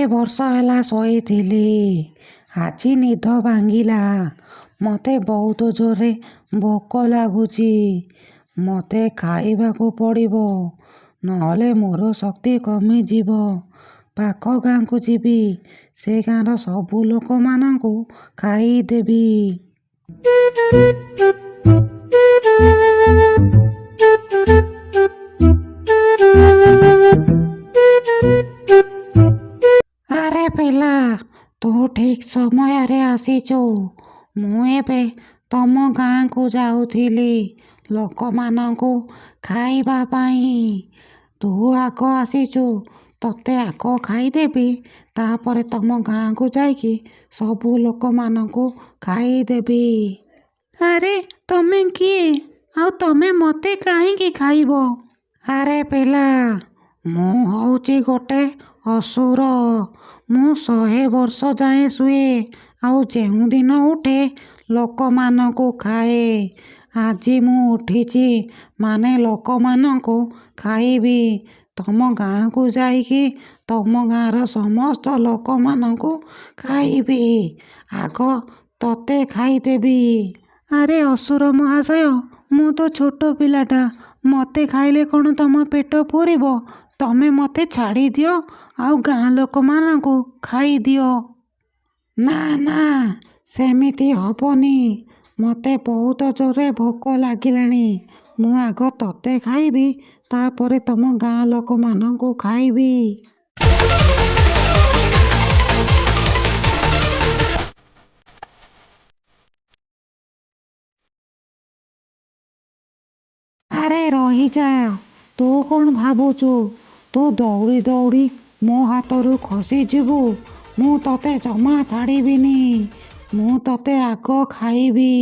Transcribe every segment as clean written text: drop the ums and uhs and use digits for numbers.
ବର୍ଷ ହେଲା ଶୋଇଥିଲି। ଆଜି ନିଦ ଭାଙ୍ଗିଲା। ମୋତେ ବହୁତ ଜୋରରେ ଭୋକ ଲାଗୁଛି। ମୋତେ ଖାଇବାକୁ ପଡ଼ିବ, ନହେଲେ ମୋର ଶକ୍ତି କମିଯିବ। ପାଖ ଗାଁକୁ ଯିବି, ସେ ଗାଁର ସବୁ ଲୋକମାନଙ୍କୁ ଖାଇଦେବି। ଆରେ ପିଲା, ତୁ ଠିକ୍ ସମୟରେ ଆସିଛୁ। ମୁଁ ଏବେ ତମ ଗାଁକୁ ଯାଉଥିଲି ଲୋକମାନଙ୍କୁ ଖାଇବା ପାଇଁ। ତୁ ଆଗ ଆସିଛୁ, ତତେ ଆଗ ଖାଇଦେବି, ତାପରେ ତମ ଗାଁକୁ ଯାଇକି ସବୁ ଲୋକମାନଙ୍କୁ ଖାଇଦେବି। ଆରେ ତମେ କିଏ? ଆଉ ତମେ ମୋତେ କାହିଁକି ଖାଇବ? ଆରେ ପିଲା, ମୁଁ ହେଉଛି ଗୋଟେ ଅସୁର। ମୁଁ 100 ବର୍ଷ ଯାଏଁ ଶୁଏ, ଆଉ ଯେଉଁଦିନ ଉଠେ ଲୋକମାନଙ୍କୁ ଖାଏ। ଆଜି ମୁଁ ଉଠିଛି, ମାନେ ଲୋକମାନଙ୍କୁ ଖାଇବି। ତମ ଗାଁକୁ ଯାଇକି ତମ ଗାଁର ସମସ୍ତ ଲୋକମାନଙ୍କୁ ଖାଇବି। ଆଗ ତତେ ଖାଇଦେବି। ଆରେ ଅସୁର ମହାଶୟ, ମୁଁ ତ ଛୋଟ ପିଲାଟା। ମୋତେ ଖାଇଲେ କ'ଣ ତମ ପେଟ ପୁରିବ? ତମେ ମୋତେ ଛାଡ଼ିଦିଅ, ଆଉ ଗାଁ ଲୋକମାନଙ୍କୁ ଖାଇଦିଅ। ନା ନା, ସେମିତି ହବନି। ମୋତେ ବହୁତ ଜୋରରେ ଭୋକ ଲାଗିଲାଣି। ମୁଁ ଆଗ ତତେ ଖାଇବି, ତାପରେ ତମ ଗାଁ ଲୋକମାନଙ୍କୁ ଖାଇବି। ଆରେ ରହିଯା। ତୁ କ'ଣ ଭାବୁଛୁ ତୁ ଦୌଡ଼ି ଦୌଡ଼ି ମୋ ହାତରୁ ଖସିଯିବୁ? ମୁଁ ତତେ ଜମା ଛାଡ଼ିବିନି। ମୁଁ ତତେ ଆଗ ଖାଇବି।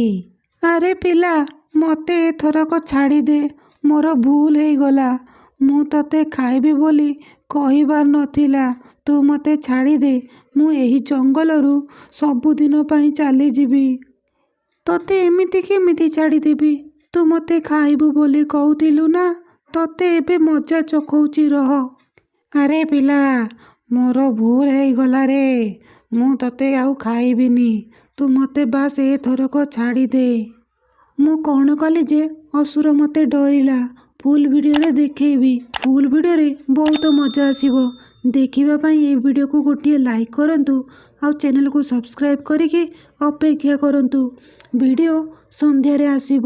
ଆରେ ପିଲା, ମୋତେ ଏଥରକ ଛାଡ଼ିଦେ। ମୋର ଭୁଲ ହେଇଗଲା। ମୁଁ ତତେ ଖାଇବି ବୋଲି କହିବାର ନଥିଲା। ତୁ ମୋତେ ଛାଡ଼ିଦେ। ମୁଁ ଏହି ଜଙ୍ଗଲରୁ ସବୁଦିନ ପାଇଁ ଚାଲିଯିବି। ତତେ ଏମିତି କେମିତି ଛାଡ଼ିଦେବି? ତୁ ମୋତେ ଖାଇବୁ ବୋଲି କହୁଥିଲୁ ନା? ତତେ ଏବେ ମଜା ଚଖଉଛି, ରହ। ଆରେ ପିଲା, ମୋର ଭୁଲ ହେଇଗଲା ରେ। ମୁଁ ତତେ ଆଉ ଖାଇବିନି। ତୁ ମୋତେ ବାସ୍ ଏଥରକ ଛାଡ଼ିଦେ। ମୁଁ କ'ଣ କଲି ଯେ ଅସୁର ମୋତେ ଡରିଲା? ଫୁଲ୍ ଭିଡ଼ିଓରେ ଦେଖେଇବି। ଫୁଲ୍ ଭିଡ଼ିଓରେ ବହୁତ ମଜା ଆସିବ। ଦେଖିବା ପାଇଁ এই ଭିଡ଼ିଓକୁ ଗୋଟିଏ ଲାଇକ୍ କରନ୍ତୁ, ଆଉ ଚ୍ୟାନେଲକୁ ସବସ୍କ୍ରାଇବ୍ କରିକି ଅପେକ୍ଷା କରନ୍ତୁ। ଭିଡ଼ିଓ ସନ୍ଧ୍ୟାରେ ଆସିବ।